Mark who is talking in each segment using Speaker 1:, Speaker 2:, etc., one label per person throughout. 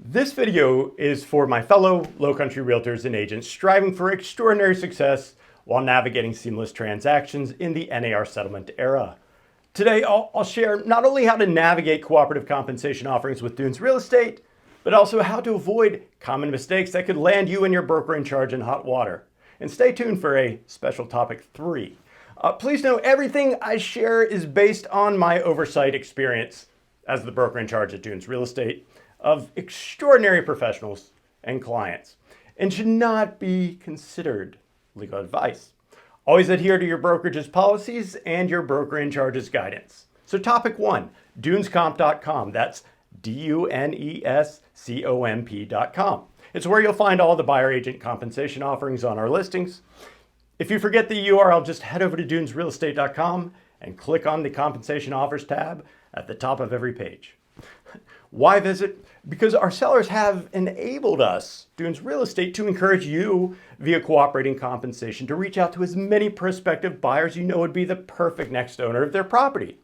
Speaker 1: This video is for my fellow Lowcountry realtors and agents striving for extraordinary success while navigating seamless transactions in the NAR settlement era. Today, I'll share not only how to navigate cooperative compensation offerings with Dunes Real Estate, but also how to avoid common mistakes that could land you and your broker in charge in hot water. And stay tuned for a special topic 3. Please know everything I share is based on my oversight experience as the broker in charge at Dunes Real Estate of extraordinary professionals and clients, and should not be considered legal advice. Always adhere to your brokerage's policies and your broker in charge's guidance. So topic 1, dunescomp.com. That's DUNESCOMP.com. It's where you'll find all the buyer agent compensation offerings on our listings. If you forget the URL, just head over to dunesrealestate.com and click on the compensation offers tab at the top of every page. Why visit? Because our sellers have enabled us, Dunes Real Estate, to encourage you via cooperating compensation to reach out to as many prospective buyers you know would be the perfect next owner of their property.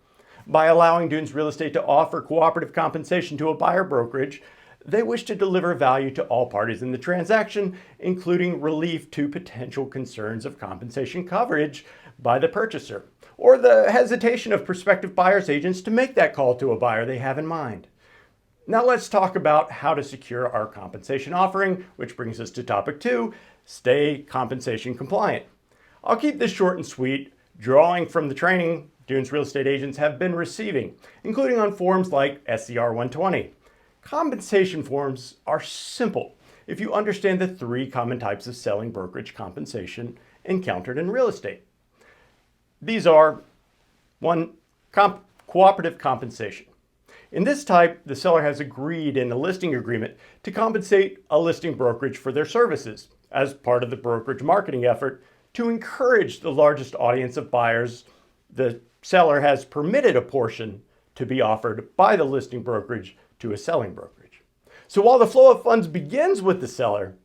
Speaker 1: By allowing Dunes Real Estate to offer cooperative compensation to a buyer brokerage, they wish to deliver value to all parties in the transaction, including relief to potential concerns of compensation coverage by the purchaser, or the hesitation of prospective buyers agents to make that call to a buyer they have in mind. Now let's talk about how to secure our compensation offering, which brings us to topic 2, stay compensation compliant. I'll keep this short and sweet, drawing from the training Dunes Real Estate agents have been receiving, including on forms like SCR 120. Compensation forms are simple if you understand the 3 common types of selling brokerage compensation encountered in real estate. These are 1. Cooperative compensation. In this type, the seller has agreed in a listing agreement to compensate a listing brokerage for their services as part of the brokerage marketing effort to encourage the largest audience of buyers. The seller has permitted a portion to be offered by the listing brokerage to a selling brokerage. So while the flow of funds begins with the seller,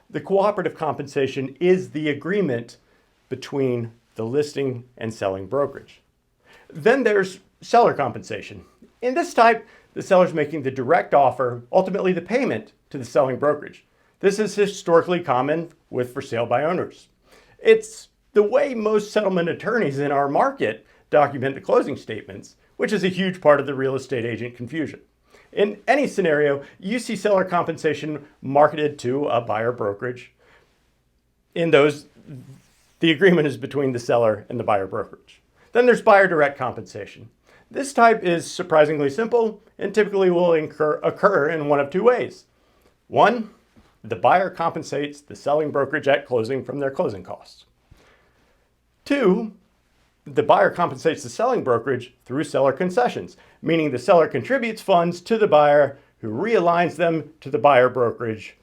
Speaker 1: the cooperative compensation is the agreement between the listing and selling brokerage. Then there's seller compensation. In this type, the seller's making the direct offer, ultimately the payment, to the selling brokerage. This is historically common with for sale by owners. It's the way most settlement attorneys in our market document the closing statements, which is a huge part of the real estate agent confusion. In any scenario, you see seller compensation marketed to a buyer brokerage. In those, the agreement is between the seller and the buyer brokerage. Then there's buyer direct compensation. This type is surprisingly simple and typically will occur in one of 2 ways. 1, the buyer compensates the selling brokerage at closing from their closing costs. 2, the buyer compensates the selling brokerage through seller concessions, meaning the seller contributes funds to the buyer who realigns them to the buyer brokerage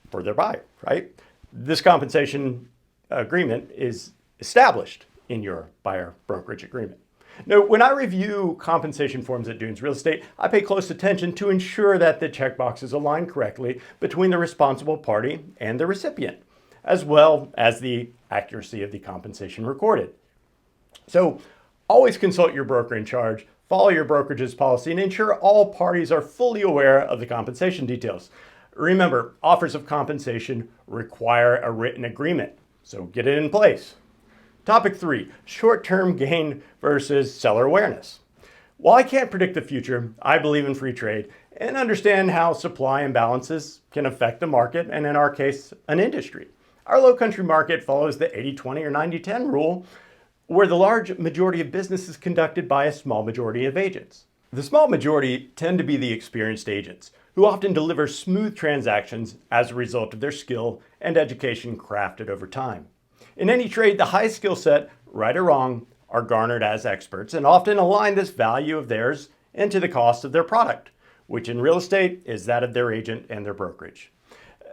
Speaker 1: for their buyer, right? This compensation agreement is established in your buyer brokerage agreement. Now, when I review compensation forms at Dunes Real Estate, I pay close attention to ensure that the checkboxes align correctly between the responsible party and the recipient, as well as the accuracy of the compensation recorded. So always consult your broker in charge, follow your brokerage's policy, and ensure all parties are fully aware of the compensation details. Remember, offers of compensation require a written agreement, so get it in place. Topic 3, short-term gain versus seller awareness. While I can't predict the future, I believe in free trade and understand how supply imbalances can affect the market and, in our case, an industry. Our Lowcountry market follows the 80-20 or 90-10 rule, where the large majority of business is conducted by a small majority of agents. The small majority tend to be the experienced agents, who often deliver smooth transactions as a result of their skill and education crafted over time. In any trade, the high skill set, right or wrong, are garnered as experts and often align this value of theirs into the cost of their product, which in real estate is that of their agent and their brokerage.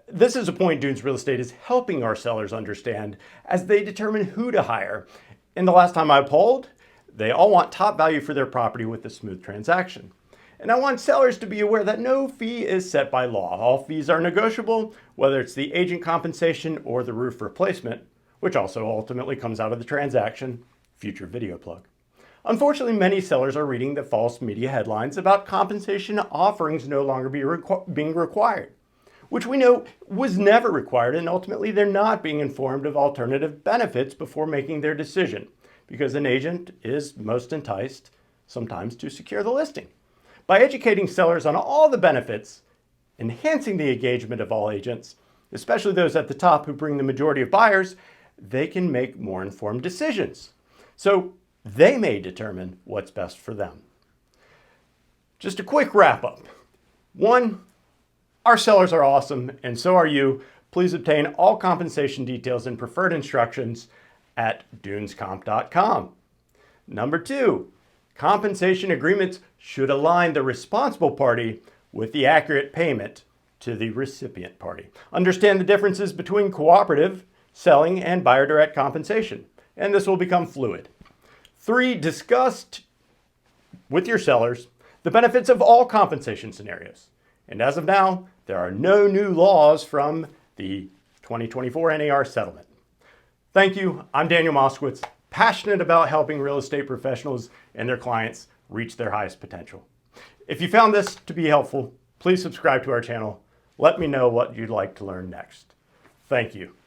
Speaker 1: This is a point Dunes Real Estate is helping our sellers understand as they determine who to hire. And the last time I polled, they all want top value for their property with a smooth transaction. And I want sellers to be aware that no fee is set by law. All fees are negotiable, whether it's the agent compensation or the roof replacement, which also ultimately comes out of the transaction. Future video plug. Unfortunately, many sellers are reading the false media headlines about compensation offerings no longer being required, which we know was never required, and ultimately they're not being informed of alternative benefits before making their decision, because an agent is most enticed sometimes to secure the listing. By educating sellers on all the benefits, enhancing the engagement of all agents, especially those at the top who bring the majority of buyers, they can make more informed decisions. So they may determine what's best for them. Just a quick wrap up. 1, our sellers are awesome, and so are you. Please obtain all compensation details and preferred instructions at dunescomp.com. Number 2, compensation agreements should align the responsible party with the accurate payment to the recipient party. Understand the differences between cooperative, selling, and buyer direct compensation, and this will become fluid. 3, discuss with your sellers the benefits of all compensation scenarios. And as of now, there are no new laws from the 2024 NAR settlement. Thank you. I'm Daniel Moskowitz, passionate about helping real estate professionals and their clients reach their highest potential. If you found this to be helpful, please subscribe to our channel. Let me know what you'd like to learn next. Thank you.